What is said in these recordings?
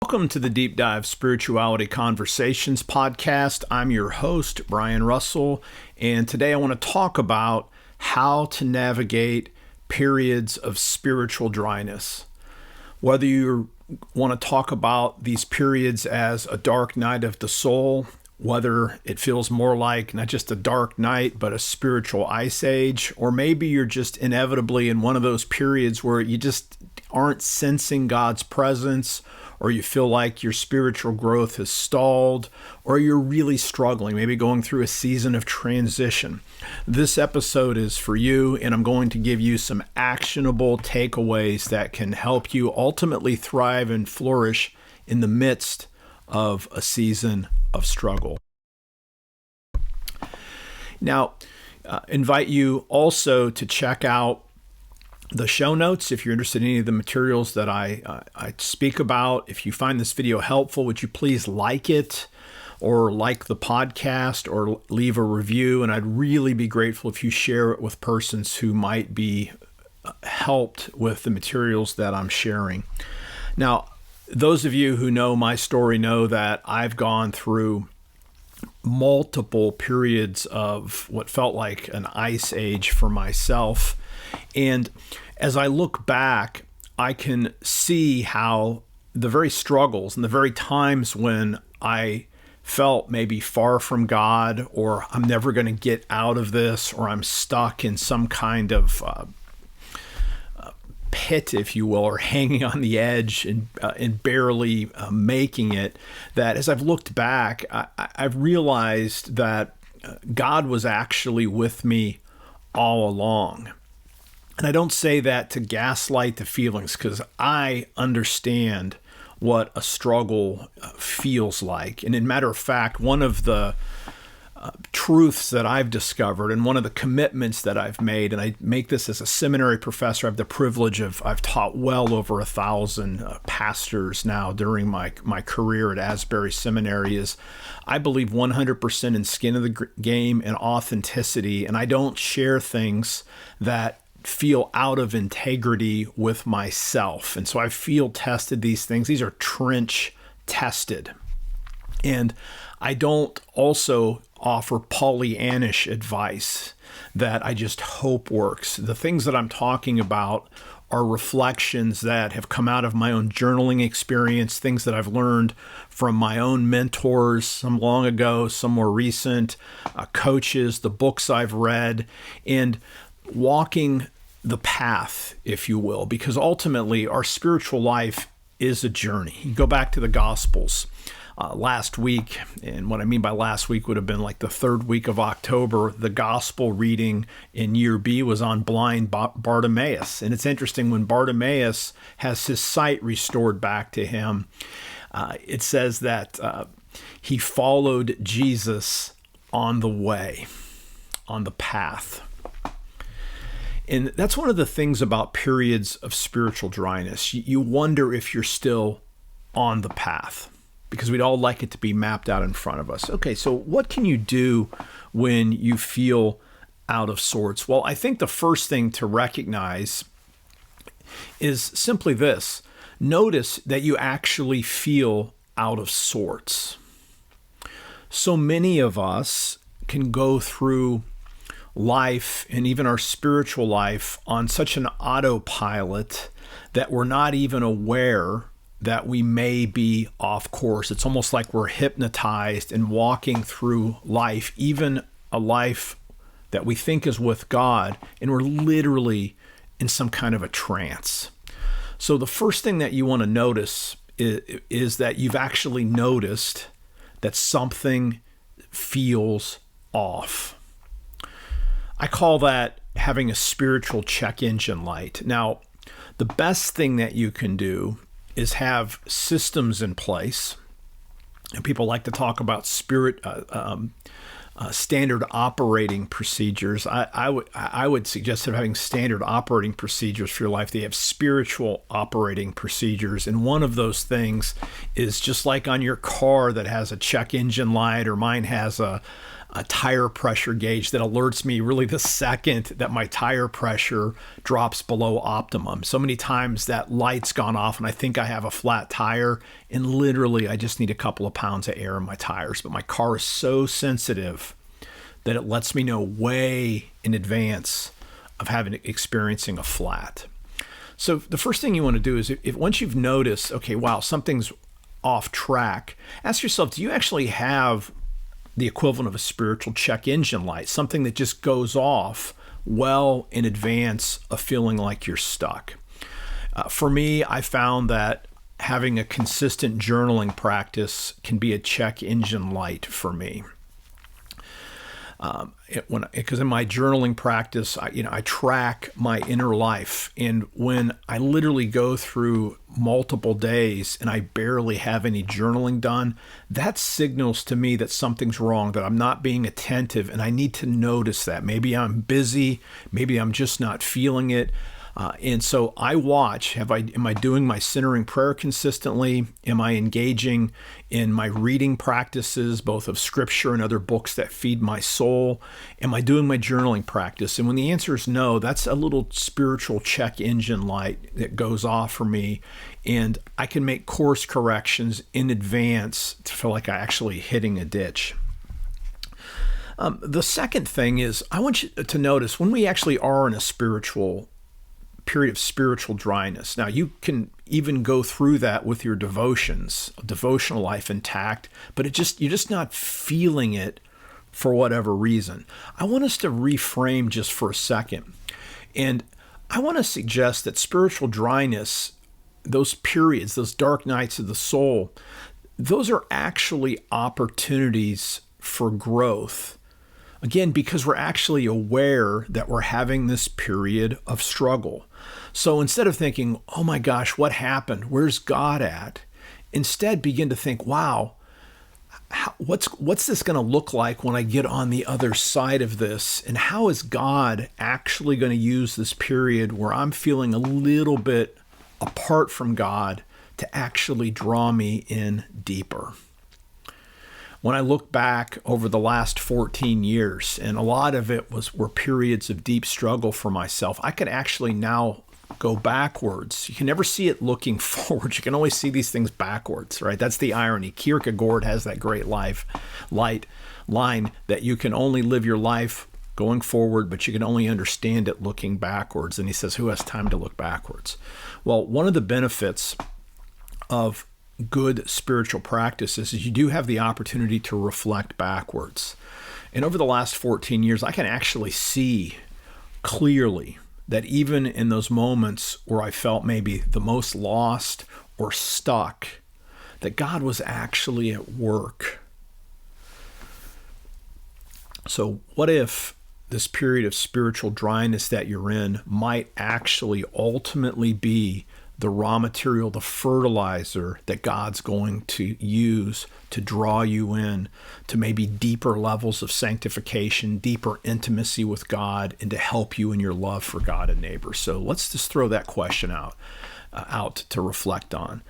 Welcome to the Deep Dive Spirituality Conversations podcast. I'm your host, Brian Russell, and today I want to talk about how to navigate periods of spiritual dryness. Whether you want to talk about these periods as a dark night of the soul, whether it feels more like not just a dark night, but a spiritual ice age, or maybe you're just inevitably in one of those periods where you just aren't sensing God's presence, or you feel like your spiritual growth has stalled, or you're really struggling, maybe going through a season of transition. This episode is for you, and I'm going to give you some actionable takeaways that can help you ultimately thrive and flourish in the midst of a season of struggle. Now, invite you also to check out the show notes if you're interested in any of the materials that I speak about. If you find this video helpful, would you please like it or like the podcast or leave a review? And I'd really be grateful if you share it with persons who might be helped with the materials that I'm sharing. Now, those of you who know my story know that I've gone through multiple periods of what felt like an ice age for myself. And as I look back, I can see how the very struggles and the very times when I felt maybe far from God, or I'm never going to get out of this, or I'm stuck in some kind of pit, if you will, or hanging on the edge and barely making it, that as I've looked back, I've realized that God was actually with me all along. And I don't say that to gaslight the feelings, because I understand what a struggle feels like. And in matter of fact, one of the truths that I've discovered and one of the commitments that I've made, and I make this as a seminary professor, I have the privilege of, I've taught well over 1,000 pastors now during my career at Asbury Seminary, is I believe 100% in skin of the game and authenticity. And I don't share things that feel out of integrity with myself. And so I field tested these things. These are trench tested. And I don't also offer Pollyannish advice that I just hope works. The things that I'm talking about are reflections that have come out of my own journaling experience, things that I've learned from my own mentors, some long ago, some more recent, coaches, the books I've read, and walking the path, if you will, because ultimately our spiritual life is a journey. You go back to the Gospels last week, and what I mean by last week would have been like the third week of October. The Gospel reading in year B was on blind Bartimaeus. And it's interesting, when Bartimaeus has his sight restored back to him, it says that he followed Jesus on the way, on the path. And that's one of the things about periods of spiritual dryness. You wonder if you're still on the path, because we'd all like it to be mapped out in front of us. Okay, so what can you do when you feel out of sorts? Well, I think the first thing to recognize is simply this. Notice that you actually feel out of sorts. So many of us can go through life and even our spiritual life on such an autopilot that we're not even aware that we may be off course. It's almost like we're hypnotized and walking through life, even a life that we think is with God, and we're literally in some kind of a trance. So the first thing that you want to notice is that you've actually noticed that something feels off. I call that having a spiritual check engine light. Now, the best thing that you can do is have systems in place. And people like to talk about standard operating procedures. I would suggest that having standard operating procedures for your life, they have spiritual operating procedures. And one of those things is just like on your car that has a check engine light, or mine has a a tire pressure gauge that alerts me really the second that my tire pressure drops below optimum. So many times that light's gone off and I think I have a flat tire, and literally I just need a couple of pounds of air in my tires. But my car is so sensitive that it lets me know way in advance of experiencing a flat. So the first thing you want to do is if once you've noticed, okay, wow, something's off track, ask yourself, do you actually have the equivalent of a spiritual check engine light, something that just goes off well in advance of feeling like you're stuck? For me, I found that having a consistent journaling practice can be a check engine light for me. Because in my journaling practice, I track my inner life, and when I literally go through multiple days and I barely have any journaling done, that signals to me that something's wrong, that I'm not being attentive, and I need to notice that. Maybe I'm busy, maybe I'm just not feeling it. And so I watch, am I doing my centering prayer consistently? Am I engaging in my reading practices, both of scripture and other books that feed my soul? Am I doing my journaling practice? And when the answer is no, that's a little spiritual check engine light that goes off for me. And I can make course corrections in advance to feel like I'm actually hitting a ditch. The second thing is I want you to notice when we actually are in a period of spiritual dryness. Now, you can even go through that with your devotional life intact, but you're just not feeling it for whatever reason. I want us to reframe just for a second. And I want to suggest that spiritual dryness, those periods, those dark nights of the soul, those are actually opportunities for growth. Again, because we're actually aware that we're having this period of struggle. So instead of thinking, oh my gosh, what happened? Where's God at? Instead, begin to think, wow, what's this going to look like when I get on the other side of this? And how is God actually going to use this period where I'm feeling a little bit apart from God to actually draw me in deeper? When I look back over the last 14 years, and a lot of it were periods of deep struggle for myself, I can actually now go backwards. You can never see it looking forward. You can always see these things backwards, right? That's the irony. Kierkegaard has that great light line that you can only live your life going forward, but you can only understand it looking backwards. And he says, who has time to look backwards? Well, one of the benefits of good spiritual practices is you do have the opportunity to reflect backwards. And over the last 14 years, I can actually see clearly that even in those moments where I felt maybe the most lost or stuck, that God was actually at work. So what if this period of spiritual dryness that you're in might actually ultimately be the raw material, the fertilizer that God's going to use to draw you in to maybe deeper levels of sanctification, deeper intimacy with God, and to help you in your love for God and neighbor. So let's just throw that question out to reflect on.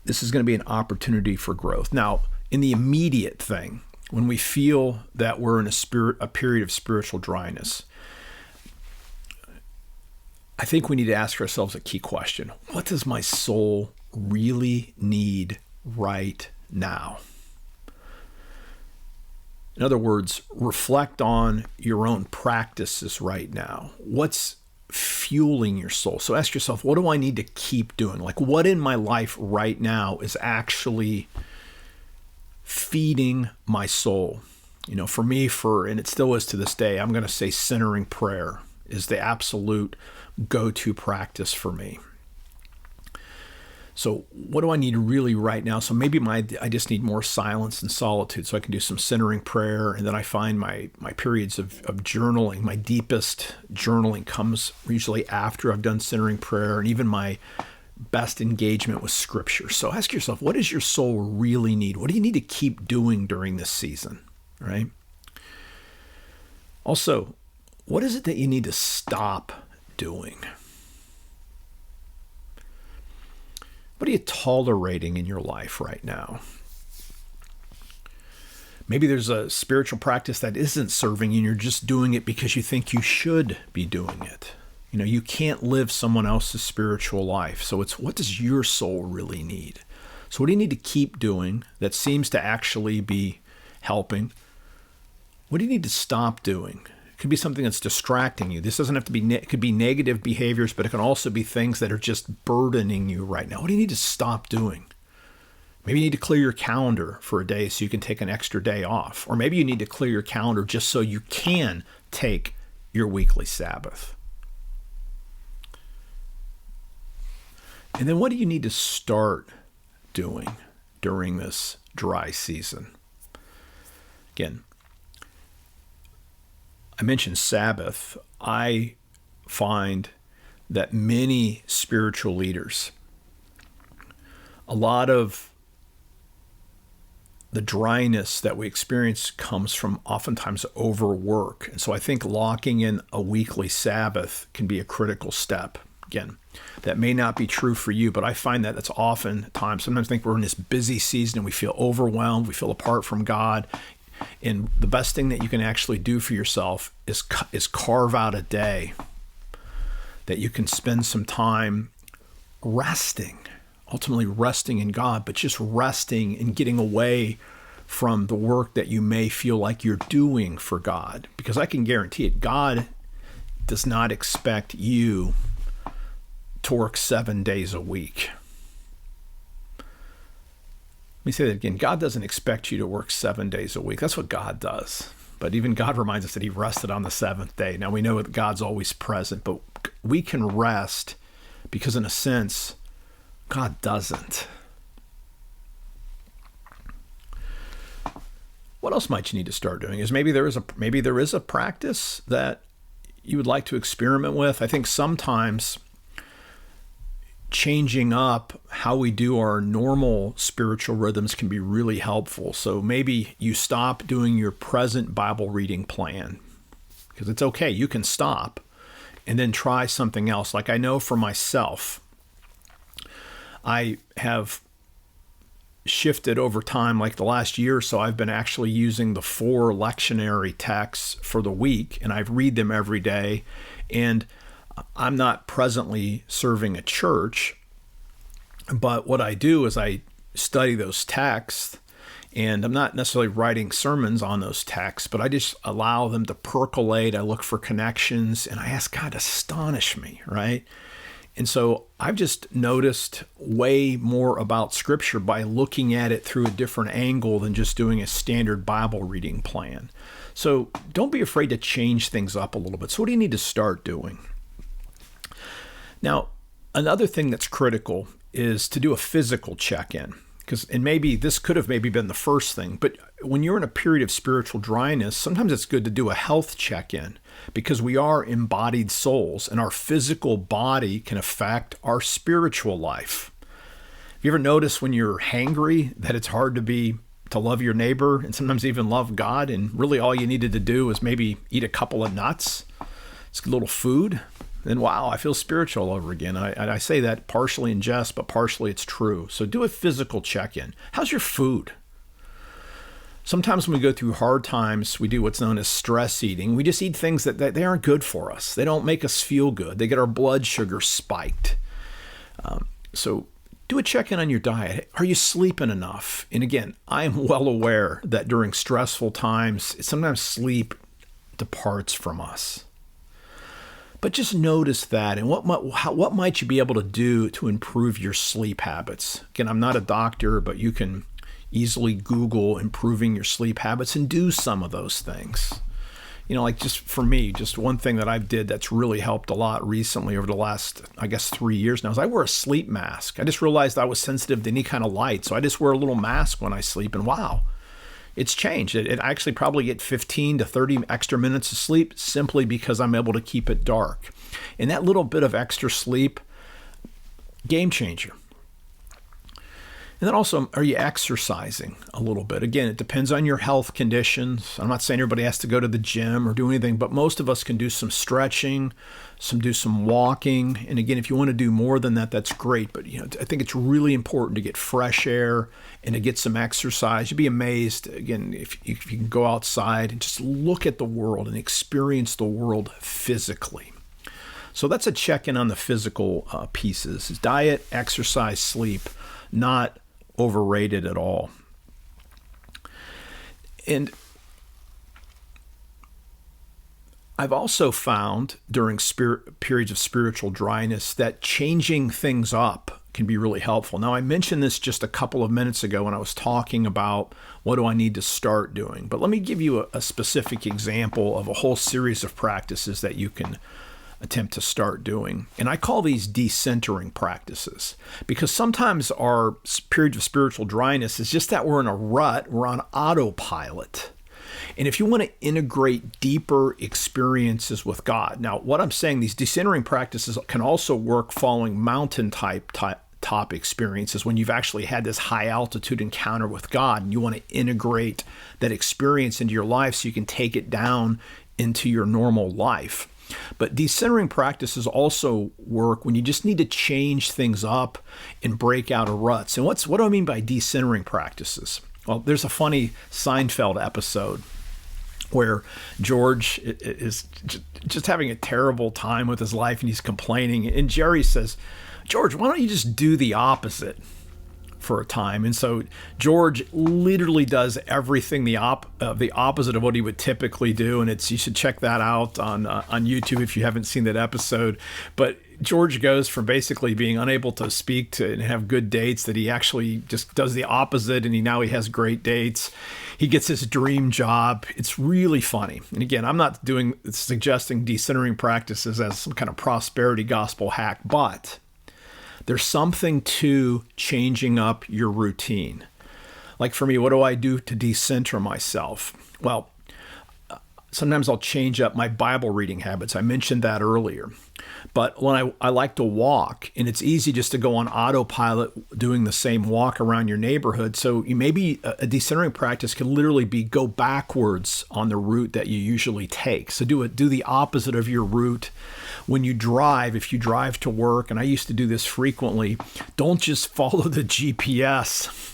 This is going to be an opportunity for growth. Now, in the immediate thing, when we feel that we're in a period of spiritual dryness, I think we need to ask ourselves a key question. What does my soul really need right now? In other words, reflect on your own practices right now. What's fueling your soul? So ask yourself, what do I need to keep doing? Like, what in my life right now is actually feeding my soul? For me, and it still is to this day, I'm going to say centering prayer is the absolute go-to practice for me. So what do I need really right now? So maybe I just need more silence and solitude so I can do some centering prayer. And then I find my periods of journaling, my deepest journaling comes usually after I've done centering prayer, and even my best engagement with scripture. So ask yourself, what does your soul really need? What do you need to keep doing during this season, right? Also, what is it that you need to stop doing? What are you tolerating in your life right now? Maybe there's a spiritual practice that isn't serving you and you're just doing it because you think you should be doing it. You can't live someone else's spiritual life. So it's, what does your soul really need? So what do you need to keep doing that seems to actually be helping? What do you need to stop doing? It could be something that's distracting you. This doesn't have to be, it could be negative behaviors, but it can also be things that are just burdening you right now. What do you need to stop doing? Maybe you need to clear your calendar for a day so you can take an extra day off. Or maybe you need to clear your calendar just so you can take your weekly Sabbath. And then what do you need to start doing during this dry season? Again, I mentioned Sabbath. I find that many spiritual leaders, a lot of the dryness that we experience comes from oftentimes overwork. And so I think locking in a weekly Sabbath can be a critical step. Again, that may not be true for you, but I find that that's oftentimes, sometimes I think we're in this busy season and we feel overwhelmed, we feel apart from God. And the best thing that you can actually do for yourself is carve out a day that you can spend some time resting, ultimately resting in God, but just resting and getting away from the work that you may feel like you're doing for God. Because I can guarantee it, God does not expect you to work 7 days a week. Let me say that again. God doesn't expect you to work 7 days a week. That's what God does. But even God reminds us that he rested on the seventh day. Now we know that God's always present, but we can rest because in a sense, God doesn't. What else might you need to start doing? Is maybe there is a practice that you would like to experiment with. I think sometimes changing up how we do our normal spiritual rhythms can be really helpful. So maybe you stop doing your present Bible reading plan, because it's okay. You can stop and then try something else. Like I know for myself, I have shifted over time, like the last year or so, I've been actually using the 4 lectionary texts for the week, and I read them every day. And I'm not presently serving a church, but what I do is I study those texts, and I'm not necessarily writing sermons on those texts, but I just allow them to percolate. I look for connections, and I ask God to astonish me, right? And so I've just noticed way more about Scripture by looking at it through a different angle than just doing a standard Bible reading plan. So don't be afraid to change things up a little bit. So what do you need to start doing? Now, another thing that's critical is to do a physical check-in. And maybe this could have maybe been the first thing, but when you're in a period of spiritual dryness, sometimes it's good to do a health check-in, because we are embodied souls and our physical body can affect our spiritual life. Have you ever noticed when you're hangry that it's hard to love your neighbor and sometimes even love God, and really all you needed to do was maybe eat a couple of nuts, it's a little food, then wow, I feel spiritual all over again. I say that partially in jest, but partially it's true. So do a physical check-in. How's your food? Sometimes when we go through hard times, we do what's known as stress eating. We just eat things that they aren't good for us. They don't make us feel good. They get our blood sugar spiked. So do a check-in on your diet. Are you sleeping enough? And again, I am well aware that during stressful times, sometimes sleep departs from us. But just notice that, and what might you be able to do to improve your sleep habits? Again, I'm not a doctor, but you can easily Google improving your sleep habits and do some of those things. Like just for me, just one thing that I did that's really helped a lot recently over the last, 3 years now is I wear a sleep mask. I just realized I was sensitive to any kind of light, so I just wear a little mask when I sleep, and wow, it's changed. I actually probably get 15 to 30 extra minutes of sleep simply because I'm able to keep it dark. And that little bit of extra sleep, game changer. And then also, are you exercising a little bit? Again, it depends on your health conditions. I'm not saying everybody has to go to the gym or do anything, but most of us can do some stretching, do some walking. And again, if you want to do more than that, that's great. But I think it's really important to get fresh air and to get some exercise. You'd be amazed, again, if you can go outside and just look at the world and experience the world physically. So that's a check-in on the physical pieces. Diet, exercise, sleep, not overrated at all. And I've also found during periods of spiritual dryness that changing things up can be really helpful. Now, I mentioned this just a couple of minutes ago when I was talking about what do I need to start doing. But let me give you a specific example of a whole series of practices that you can attempt to start doing. And I call these decentering practices, because sometimes our period of spiritual dryness is just that we're in a rut, we're on autopilot. And if you want to integrate deeper experiences with God, now what I'm saying, these decentering practices can also work following mountain top experiences when you've actually had this high altitude encounter with God and you want to integrate that experience into your life so you can take it down into your normal life. But decentering practices also work when you just need to change things up and break out of ruts. And what do I mean by decentering practices? Well, there's a funny Seinfeld episode where George is just having a terrible time with his life and he's complaining. And Jerry says, "George, why don't you just do the opposite for a time?" And so George literally does everything the opposite of what he would typically do, and you should check that out on YouTube if you haven't seen that episode. But George goes from basically being unable to speak to and have good dates that he actually just does the opposite, and now he has great dates. He gets his dream job. It's really funny. And again, I'm not suggesting decentering practices as some kind of prosperity gospel hack, but there's something to changing up your routine. Like for me, what do I do to decenter myself? Well, sometimes I'll change up my Bible reading habits. I mentioned that earlier. But when I like to walk, and it's easy just to go on autopilot doing the same walk around your neighborhood. So maybe a decentering practice can literally be go backwards on the route that you usually take. So do the opposite of your route. When you drive, if you drive to work, and I used to do this frequently, don't just follow the GPS,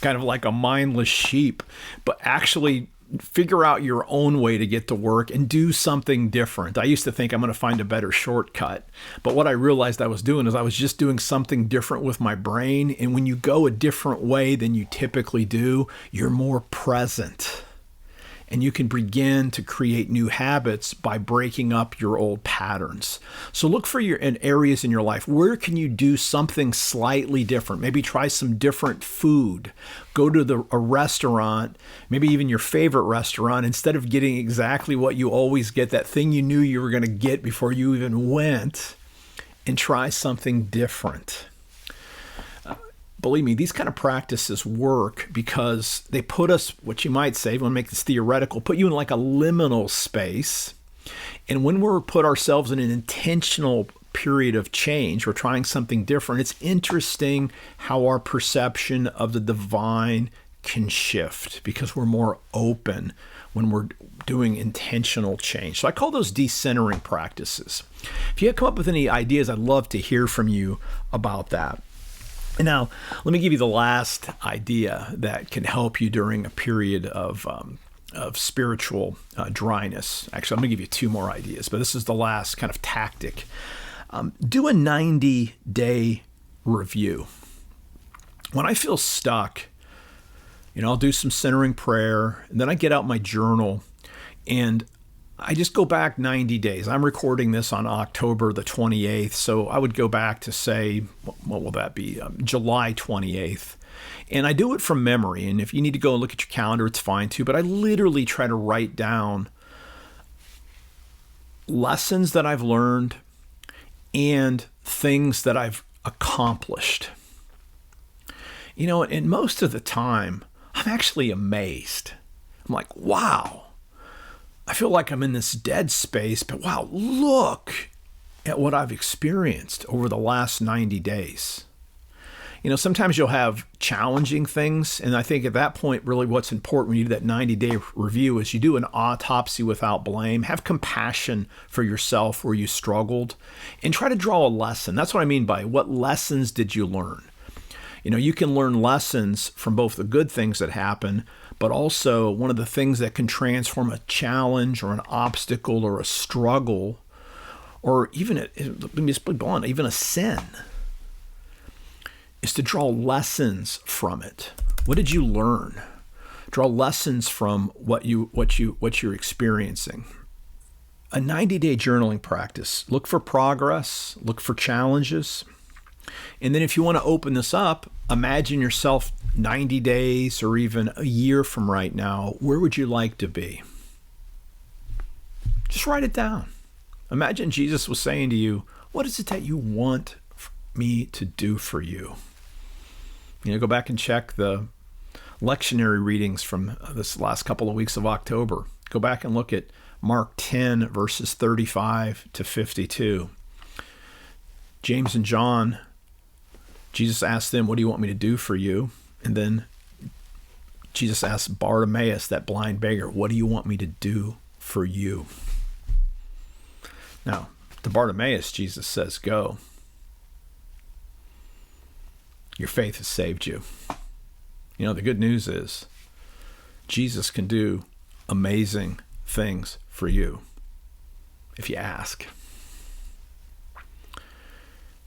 kind of like a mindless sheep, but actually figure out your own way to get to work and do something different. I used to think I'm going to find a better shortcut, but what I realized I was doing is I was just doing something different with my brain. And when you go a different way than you typically do, you're more present. And you can begin to create new habits by breaking up your old patterns. So look for in areas in your life. Where can you do something slightly different? Maybe try some different food. Go to a restaurant, maybe even your favorite restaurant, instead of getting exactly what you always get, that thing you knew you were going to get before you even went, and try something different. Believe me, these kind of practices work because they put us, what you might say, if you want to make this theoretical, put you in like a liminal space. And when we're put ourselves in an intentional period of change, we're trying something different, it's interesting how our perception of the divine can shift because we're more open when we're doing intentional change. So I call those decentering practices. If you come up with any ideas, I'd love to hear from you about that. And now, let me give you the last idea that can help you during a period of spiritual dryness. Actually, I'm going to give you two more ideas, but this is the last kind of tactic. Do a 90-day review. When I feel stuck, I'll do some centering prayer, and then I get out my journal, and I just go back 90 days. I'm recording this on October the 28th, so I would go back to say, what will that be? July 28th. And I do it from memory, and if you need to go and look at your calendar, it's fine too, but I literally try to write down lessons that I've learned and things that I've accomplished. And most of the time, I'm actually amazed. I'm like, wow. I feel like I'm in this dead space, but wow, look at what I've experienced over the last 90 days. Sometimes you'll have challenging things. And I think at that point, really what's important when you do that 90-day review is you do an autopsy without blame. Have compassion for yourself where you struggled and try to draw a lesson. That's what I mean by what lessons did you learn? You can learn lessons from both the good things that happen, but also one of the things that can transform a challenge or an obstacle or a struggle, or even, let me just be blunt, even a sin, is to draw lessons from it. What did you learn? Draw lessons from what you're experiencing. A 90-day journaling practice. Look for progress, look for challenges. And then if you want to open this up, imagine yourself 90 days or even a year from right now. Where would you like to be? Just write it down. Imagine Jesus was saying to you, what is it that you want me to do for you? Go back and check the lectionary readings from this last couple of weeks of October. Go back and look at Mark 10, verses 35 to 52. James and John, Jesus asked them, what do you want me to do for you? And then Jesus asked Bartimaeus, that blind beggar, what do you want me to do for you? Now, to Bartimaeus, Jesus says, go. Your faith has saved you. The good news is Jesus can do amazing things for you if you ask.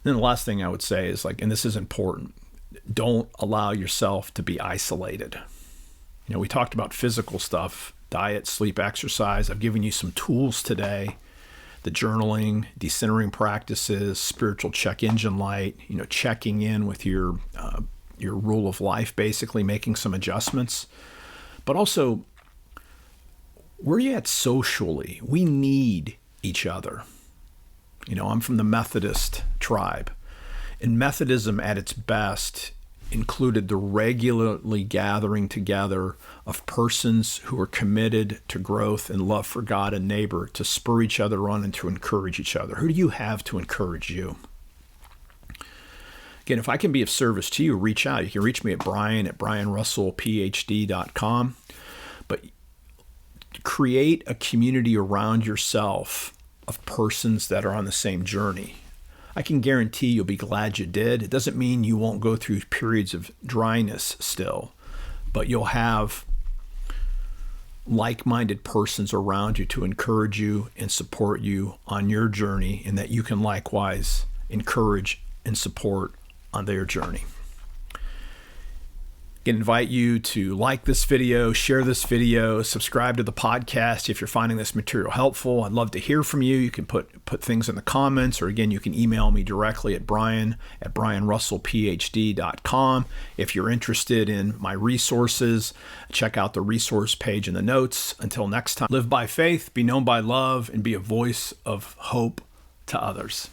Then the last thing I would say is and this is important, don't allow yourself to be isolated. We talked about physical stuff, diet, sleep, exercise. I've given you some tools today. The journaling, decentering practices, spiritual check engine light, checking in with your rule of life, basically making some adjustments. But also, where are you at socially? We need each other. I'm from the Methodist tribe. And Methodism at its best included the regularly gathering together of persons who are committed to growth and love for God and neighbor, to spur each other on and to encourage each other. Who do you have to encourage you? Again, if I can be of service to you, reach out. You can reach me at brian@brianrussellphd.com. But create a community around yourself of persons that are on the same journey. I can guarantee you'll be glad you did. It doesn't mean you won't go through periods of dryness still, but you'll have like-minded persons around you to encourage you and support you on your journey, and that you can likewise encourage and support on their journey. I invite you to like this video, share this video, subscribe to the podcast if you're finding this material helpful. I'd love to hear from you. You can put things in the comments, or again, you can email me directly at brian@brianrussellphd.com. If you're interested in my resources, check out the resource page in the notes. Until next time, live by faith, be known by love, and be a voice of hope to others.